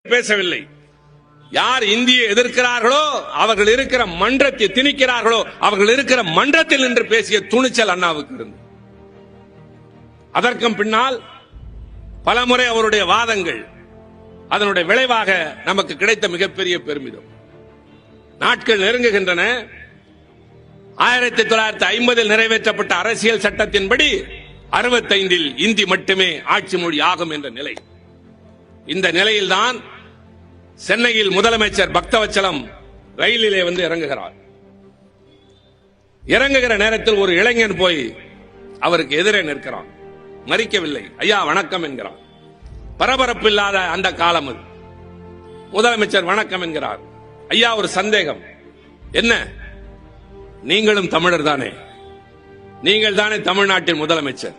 பேசவில்லை. யார் இந்தியை எதிர்க்கிறார்களோ அவர்கள் இருக்கிற மன்றத்தை திணிக்கிறார்களோ அவர்கள் இருக்கிற மன்றத்தில் நின்று பேசிய துணிச்சல் அண்ணாவுக்கு இருந்தது. அதற்கும் பின்னால் பலமுறை அவருடைய வாதங்கள், அதனுடைய விளைவாக நமக்கு கிடைத்த மிகப்பெரிய பெருமிதம். நாட்கள் நெருங்குகின்றன. 1950 நிறைவேற்றப்பட்ட அரசியல் சட்டத்தின்படி 65 இந்தி மட்டுமே ஆட்சி மொழி ஆகும் என்ற நிலை. இந்த நிலையில்தான் சென்னையில் முதலமைச்சர் பக்தவச்சலம் ரயிலிலே வந்து இறங்குகிறார். இறங்குகிற நேரத்தில் ஒரு இளைஞன் போய் அவருக்கு எதிரே நிற்கிறான். மறிக்கவில்லை. ஐயா வணக்கம் என்கிறான். பரபரப்பு இல்லாத அந்த காலம் அது. முதலமைச்சர் வணக்கம் என்கிறார். ஐயா ஒரு சந்தேகம். என்ன? நீங்களும் தமிழர் தானே? நீங்கள் தானே தமிழ்நாட்டின் முதலமைச்சர்.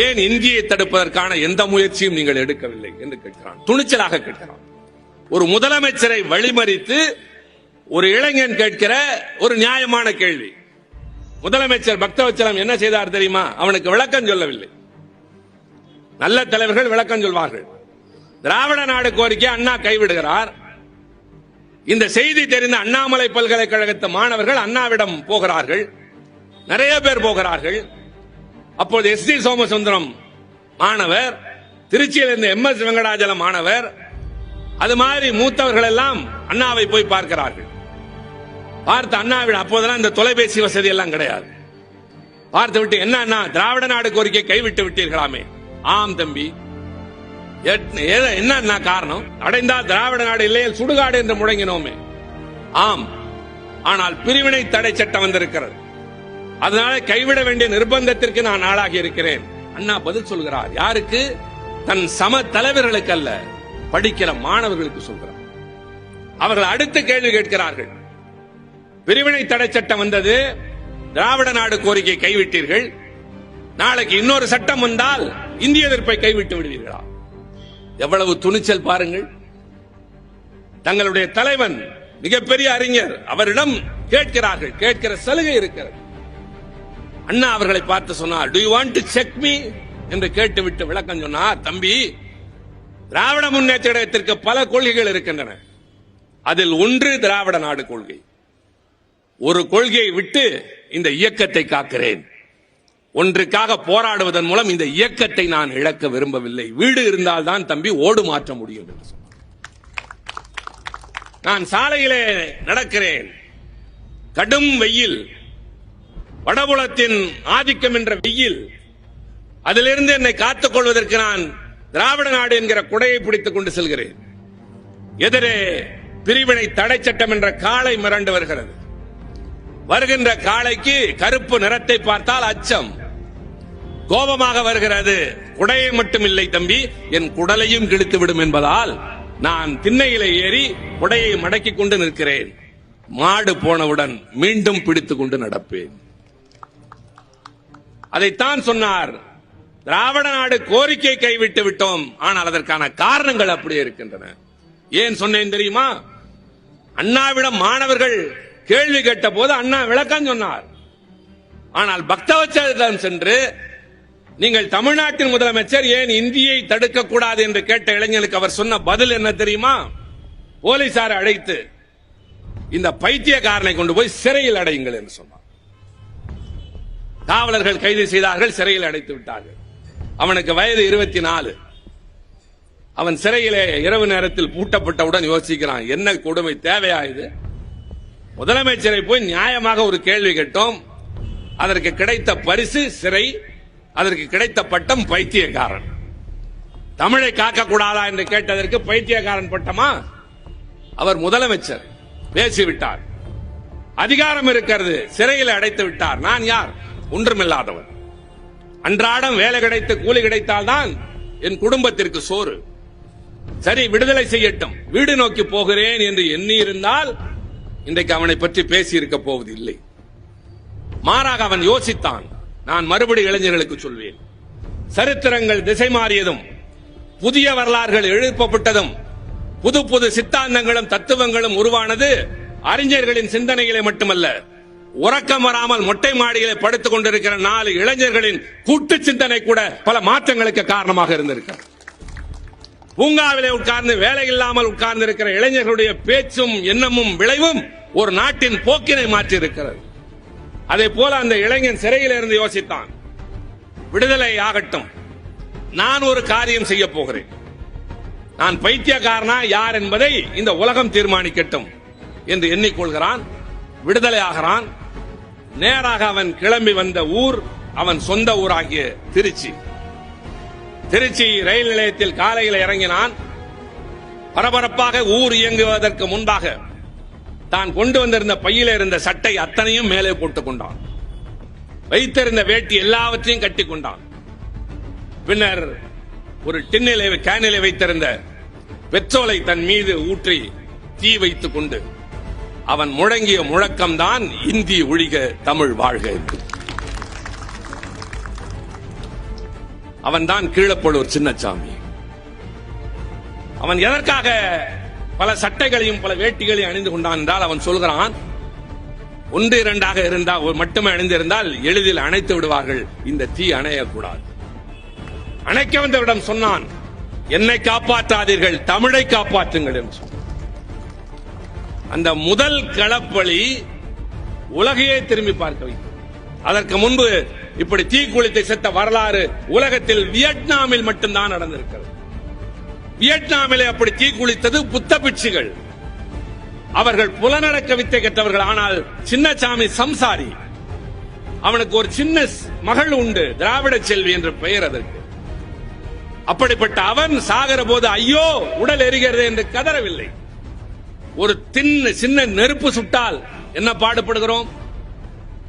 ஏன் இந்தியை தடுப்பதற்கான எந்த முயற்சியும் நீங்கள் எடுக்கவில்லை என்று கேட்கிறான். துணிச்சலாக கேட்கிறான். ஒரு முதலமைச்சரை வழிமறித்து ஒரு இளைஞன் கேட்கிற ஒரு நியாயமான கேள்வி. முதலமைச்சர் பக்தவச்சலம் என்ன செய்தார் தெரியுமா? அவனுக்கு விளக்கம் சொல்லவில்லை. நல்ல தலைவர்கள் விளக்கம் சொல்வார்கள். திராவிட நாடு கோரிக்கை அண்ணா கைவிடுகிறார். இந்த செய்தி தெரிந்த அண்ணாமலை பல்கலைக்கழகத்து மாணவர்கள் அண்ணாவிடம் போகிறார்கள். நிறைய பேர் போகிறார்கள். அப்போது எஸ்.டி. சோமசுந்தரம் மாணவர், திருச்சியில் இருந்த எம்.எஸ். வெங்கடாஜலம் மாணவர், அது மாதிரி மூத்தவர்கள் எல்லாம் அண்ணாவை போய் பார்க்கிறார்கள். பார்த்து அண்ணாவிடம் அப்போதெல்லாம் இந்த தொலைபேசி வசதி எல்லாம் கிடையாது. பார்த்து விட்டு, என்ன அண்ணா திராவிட நாடு கோரிக்கை கைவிட்டு விட்டீர்களாமே? ஆம் தம்பி. என்ன அண்ணா காரணம்? அடைந்தால் திராவிட நாடு இல்லையே சுடுகாடு என்று முழங்கினோமே. ஆம், ஆனால் பிரிவினை தடை சட்டம் வந்திருக்கிறது. அதனால கைவிட வேண்டிய நிர்பந்தத்திற்கு நான் ஆளாகி இருக்கிறேன். அண்ணா பதில் சொல்கிறார். யாருக்கு? தன் சம தலைவர்களுக்கு அல்ல, படிக்கிற மாணவர்களுக்கு சொல்கிறார். அவர்கள் அடுத்த கேள்வி கேட்கிறார்கள். பிரிவினை தடை சட்டம் வந்தது, திராவிட நாடு கோரிக்கை கைவிட்டீர்கள், நாளைக்கு இன்னொரு சட்டம் வந்தால் இந்திய எதிர்ப்பை கைவிட்டு விடுவீர்களா? எவ்வளவு துணிச்சல் பாருங்கள். தங்களுடைய தலைவன் மிகப்பெரிய அறிஞர், அவரிடம் கேட்கிறார்கள். கேட்கிற சலுகை இருக்கிறது. அண்ணா அவர்களை பார்த்து சொன்னார், to you want to check me என்று கேட்டுவிட்டு விளக்கம் சொன்னார். தம்பி, திராவிட முன்னேற்ற கழகத்திற்கு பல கொள்கைகள் இருக்கின்றன. அதில் ஒன்று திராவிட நாடு கொள்கை. ஒரு கொள்கையை விட்டு இந்த இயக்கத்தை காக்கிறேன். ஒன்றுக்காக போராடுவதன் மூலம் இந்த இயக்கத்தை நான் இழக்க விரும்பவில்லை. வீடு இருந்தால்தான் தம்பி ஓடு மாற்ற முடியும் என்று சொன்னார். நான் சாலையிலே நடக்கிறேன். கடும் வெயில், வடபுலத்தின் ஆதிக்கம் என்ற வெயில், அதிலிருந்து என்னை காத்துக் கொள்வதற்கு நான் திராவிட நாடு என்கிற குடையை பிடித்துக் கொண்டு செல்கிறேன். எதிரே பிரிவினை தடை சட்டம் என்ற காளை மிரண்டு வருகிறது. வருகின்ற காளைக்கு கருப்பு நிறத்தை பார்த்தால் அச்சம், கோபமாக வருகிறது. குடையை மட்டும் இல்லை தம்பி, என் குடலையும் கிழித்து விடும் என்பதால் நான் திண்ணையிலே ஏறி குடையை மடக்கிக் கொண்டு நிற்கிறேன். மாடு போனவுடன் மீண்டும் பிடித்துக் கொண்டு நடப்பேன். அதைத்தான் சொன்னார். திராவிட நாடு கோரிக்கை கைவிட்டு விட்டோம், ஆனால் அதற்கான காரணங்கள் அப்படியே இருக்கின்றன. ஏன் சொன்னேன் தெரியுமா? அண்ணாவிடம் மாணவர்கள் கேள்வி கேட்ட போது அண்ணா விளக்கம் சொன்னார். ஆனால் பக்தவச்சலம் சென்று, நீங்கள் தமிழ்நாட்டின் முதலமைச்சர், ஏன் இந்தியை தடுக்க கூடாது என்று கேட்ட இளைஞனுக்கு அவர் சொன்ன பதில் என்ன தெரியுமா? போலீசாரை அழைத்து இந்த பைத்தியக்காரனை கொண்டு போய் சிறையில் அடையுங்கள் என்று சொன்னார். காவலர்கள் கைது செய்தார்கள், சிறையில் அடைத்து விட்டார்கள். அவனுக்கு வயது 24. அவன் சிறையிலே இரவு நேரத்தில் பூட்டப்பட்டவுடன் யோசிக்கிறான், என்ன கொடுமை, தேவையா இது? முதலமைச்சரை போய் நியாயமாக ஒரு கேள்வி கேட்டோம், அதற்கு கிடைத்த பரிசு சிறை, அதற்கு கிடைத்த பட்டம் பைத்தியக்காரன். தமிழை காக்கக்கூடாதா என்று கேட்டதற்கு பைத்தியக்காரன் பட்டமா? அவர் முதலமைச்சர், பேசிவிட்டார். அதிகாரம் இருக்கிறது, சிறையில் அடைத்து விட்டார். நான் யார்? ஒன்றுமில்லாதவன். அன்றாடம் வேலை கிடைத்து கூலி கிடைத்தால்தான் என் குடும்பத்திற்கு சோறு. சரி, விடுதலை செய்யட்டும், வீடு நோக்கி போகிறேன் என்று எண்ணி இருந்தால் இன்றைக்கு அவனை பற்றி பேசி இருக்க போவது இல்லை. மாறாக அவன் யோசித்தான். நான் மறுபடி இளைஞர்களுக்கு சொல்வேன், சரித்திரங்கள் திசை மாறியதும், புதிய வரலாறுகள் எழுப்பப்பட்டதும், புது புது சித்தாந்தங்களும் தத்துவங்களும் உருவானது அறிஞர்களின் சிந்தனைகளை மட்டுமல்ல, உறக்கம் வராமல் மொட்டை மாடிகளை படுத்துக் கொண்டிருக்கிற 4 இளைஞர்களின் கூட்டு சிந்தனை கூட பல மாற்றங்களுக்கு காரணமாக இருந்திருக்கிறது. பூங்காவிலே உட்கார்ந்து வேலை இல்லாமல் உட்கார்ந்து இருக்கிற இளைஞர்களுடைய பேச்சும் எண்ணமும் விளைவும் ஒரு நாட்டின் போக்கினை மாற்றி இருக்கிறது. அதே போல அந்த இளைஞன் சிறையில் இருந்து யோசித்தான், விடுதலை ஆகட்டும், நான் ஒரு காரியம் செய்ய போகிறேன், நான் பைத்தியக்காரனா யார் என்பதை இந்த உலகம் தீர்மானிக்கட்டும் என்று எண்ணிக்கொள்கிறான். விடுதலை ஆகிறான். நேராக அவன் கிளம்பி வந்த ஊர் அவன் சொந்த ஊராகிய திருச்சி. திருச்சி ரயில் நிலையத்தில் காலையில் இறங்கினான். பரபரப்பாக ஊர் இயங்குவதற்கு முன்பாக தான் கொண்டு வந்திருந்த பையில இருந்த சட்டை அத்தனையும் மேலே போட்டுக் கொண்டான். வைத்திருந்த வேட்டி எல்லாவற்றையும் கட்டிக் கொண்டான். பின்னர் ஒரு கேனிலே வைத்திருந்த பெட்ரோலை தன் மீது ஊற்றி தீ வைத்துக் கொண்டு அவன் முழங்கிய முழக்கம்தான் இந்தி ஒழிக தமிழ் வாழ்க என்று. அவன்தான் கீழப்பழுவூர் சின்னசாமி. அவன் எதற்காக பல சட்டைகளையும் பல வேட்டிகளையும் அணிந்து கொண்டான் என்றால், அவன் சொல்கிறான், ஒன்று இரண்டாக இருந்தால் மட்டுமே அணிந்திருந்தால் எளிதில் அணைத்து விடுவார்கள், இந்த தீ அணையக்கூடாது. அணைக்க வந்தவரிடம் சொன்னான், என்னை காப்பாற்றாதீர்கள், தமிழை காப்பாற்றுங்கள் என்று சொன்னான். அந்த முதல் களப்பலி உலகையே திரும்பி பார்க்க வைத்தது. அதற்கு முன்பு இப்படி தீக்குளித்து செத்த வரலாறு உலகத்தில் வியட்நாமில் மட்டும்தான் நடந்திருக்கிறது. வியட்நாமிலே அப்படி தீக்குளித்தது புத்த பிட்சுகள். அவர்கள் புலனடக்க வித்தை கற்றவர்கள். ஆனால் சின்னசாமி சம்சாரி. அவனுக்கு ஒரு சின்ன மகள் உண்டு, திராவிட செல்வி என்ற பெயர் அதற்கு. அப்படிப்பட்ட அவன் சாகிற போது ஐயோ உடல் எரிகிறது என்று கதறவில்லை. ஒரு சின்ன நெருப்பு சுட்டால் என்ன பாடுபடுகிறோம்?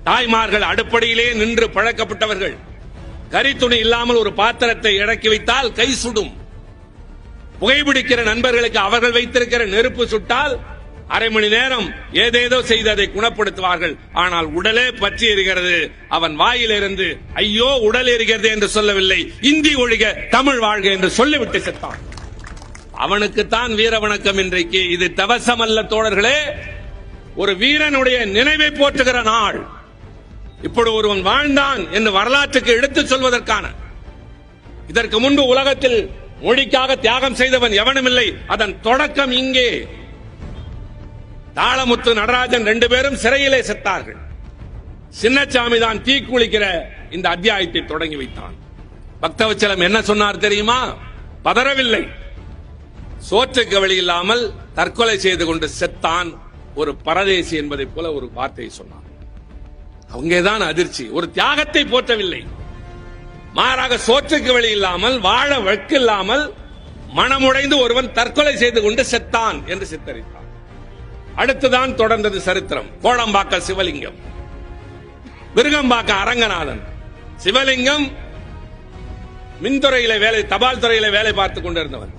தாய்மார்கள் அடுப்படியிலே நின்று பழக்கப்பட்டவர்கள். கரித்துணி இல்லாமல் ஒரு பாத்திரத்தை இறக்கி வைத்தால் கை சுடும். புகைப்பிடிக்கிற நண்பர்களுக்கு அவர்கள் வைத்திருக்கிற நெருப்பு சுட்டால் அரை மணி நேரம் ஏதேதோ செய்து அதை குணப்படுத்துவார்கள். ஆனால் உடலே பற்றி எரிகிறது. அவன் வாயிலிருந்து ஐயோ உடல் எரிகிறது என்று சொல்லவில்லை, இந்தி ஒழிக தமிழ் வாழ்க என்று சொல்லிவிட்டு செத்தான். அவனுக்குத்தான் வீர வணக்கம் இன்றைக்கு. இது தவசம் அல்ல தோழர்களே, ஒரு வீரனுடைய நினைவை போற்றுகிற நாள். இப்படி ஒருவன் வாழ்ந்தான் என்று வரலாற்றுக்கு எடுத்துச் சொல்வதற்கான. இதற்கு முன்பு உலகத்தில் மொழிக்காக தியாகம் செய்தவன் எவனும் இல்லை. அதன் தொடக்கம் இங்கே. தாளமுத்து, நடராஜன் 2 பேரும் சிறையிலே செத்தார்கள். சின்னசாமி தான் தீக்குளிக்கிற இந்த அத்தியாயத்தை தொடங்கி வைத்தான். பக்தவச்சலம் என்ன சொன்னார் தெரியுமா? பதறவில்லை. சோற்றுக்கு வழி இல்லாமல் தற்கொலை செய்து கொண்டு செத்தான் ஒரு பரதேசி என்பதை போல ஒரு வார்த்தையை சொன்னார். அங்கேதான் அதிர்ச்சி. ஒரு தியாகத்தை போற்றவில்லை, மாறாக சோற்றுக்கு வழி இல்லாமல் வாழ வக்கில்லாமல் மனமுடைந்து ஒருவன் தற்கொலை செய்து கொண்டு செத்தான் என்று சித்தரித்தார். அடுத்துதான் தொடர்ந்தது சரித்திரம். கோடம்பாக்க சிவலிங்கம், விருகம்பாக்க அரங்கநாதன். சிவலிங்கம் மின்துறையில வேலை, தபால் துறையில வேலை பார்த்துக் கொண்டிருந்தவன்.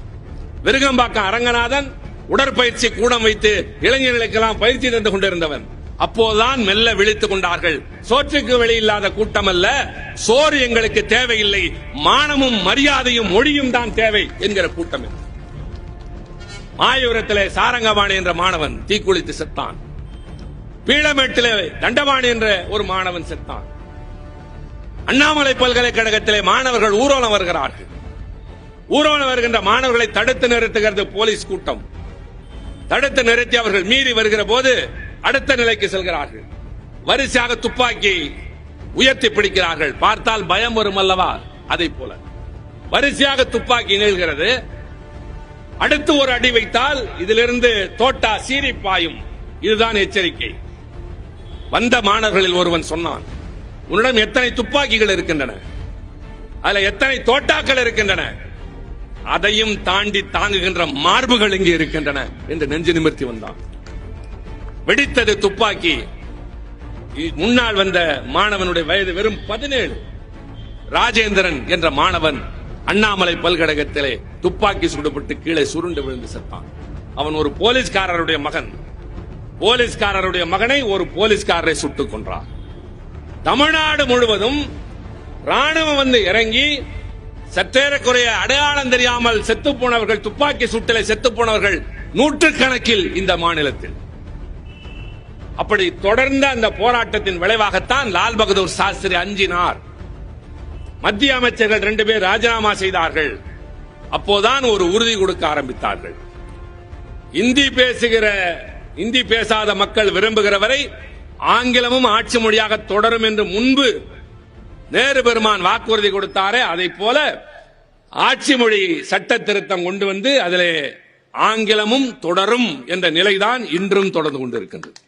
விருகம்பாக்க அரங்கநாதன் உடற்பயிற்சி கூடம் வைத்து இளைஞர்களுக்கெல்லாம் பயிற்சி தந்து கொண்டிருந்தவன். அப்போதுதான் மெல்ல விழித்துக் கொண்டார்கள். சோற்றுக்கு வெளி இல்லாத கூட்டம் அல்ல, சோறு எங்களுக்கு தேவையில்லை, மானமும் மரியாதையும் மொழியும் தான் தேவை என்கிற கூட்டம். மாயூரத்திலே சாரங்கபாணி என்ற மாணவன் தீக்குளித்து செத்தான். பீளமேட்டிலே தண்டபாணி என்ற ஒரு மாணவன் செத்தான். அண்ணாமலை பல்கலைக்கழகத்திலே மாணவர்கள் ஊர்வலம் வருகிறார்கள். ஊர்வலம் வருகின்ற மாணவர்களை தடுத்து நிறுத்துகிறது போலீஸ் கூட்டம். தடுத்து நிறுத்தி அவர்கள் மீறி வருகிற போது அடுத்த நிலைக்கு செல்கிறார்கள். வரிசையாக துப்பாக்கி உயர்த்தி பிடிக்கிறார்கள். பார்த்தால் பயம் வரும் அல்லவா? அதை போல வரிசையாக துப்பாக்கி நிகழ்கிறது. அடுத்து ஒரு அடி வைத்தால் இதிலிருந்து தோட்டா சீறி பாயும். இதுதான் எச்சரிக்கை. வந்த மாணவர்களில் ஒருவன் சொன்னான், உன்னிடம் எத்தனை துப்பாக்கிகள் இருக்கின்றன, அதுல எத்தனை தோட்டாக்கள் இருக்கின்றன, அதையும் தாண்டி தாங்குகின்ற மார்புகள் இங்கே இருக்கின்றன என்று நெஞ்சு நிமிர்த்தி வந்தான். வெடித்தது துப்பாக்கி. முன்னால் வந்த மாணவனுடைய வயது வெறும் 17. ராஜேந்திரன் என்ற மாணவன் அண்ணாமலை பல்கழகத்திலே துப்பாக்கி சுடப்பட்டு கீழே சுருண்டு விழுந்து செத்தான். அவன் ஒரு போலீஸ்காரருடைய மகன். போலீஸ்காரருடைய மகனை ஒரு போலீஸ்காரரை சுட்டுக் கொன்றார். தமிழ்நாடு முழுவதும் ராணுவம் வந்து இறங்கி சற்றேறக்குறைய அடையாளம் தெரியாமல் செத்துப் போனவர்கள், துப்பாக்கி சுட்டலை செத்துப் போனவர்கள் நூற்றுக்கணக்கில் இந்த மாநிலத்தில். அப்படி தொடர்ந்த அந்த போராட்டத்தின் விளைவாகத்தான் லால் பகதூர் சாஸ்திரி அஞ்சினார். மத்திய அமைச்சர்கள் 2 பேர் ராஜினாமா செய்தார்கள். அப்போதான் ஒரு உறுதி கொடுக்க ஆரம்பித்தார்கள். இந்தி பேசாத மக்கள் விரும்புகிற வரை ஆங்கிலமும் ஆட்சி மொழியாக தொடரும் என்று முன்பு நேரு பெருமான் வாக்குறுதி கொடுத்தாரே, அதை போல ஆட்சி மொழி சட்ட திருத்தம் கொண்டு வந்து அதிலே ஆங்கிலமும் தொடரும் என்ற நிலைதான் இன்றும் தொடர்ந்து கொண்டிருக்கின்றது.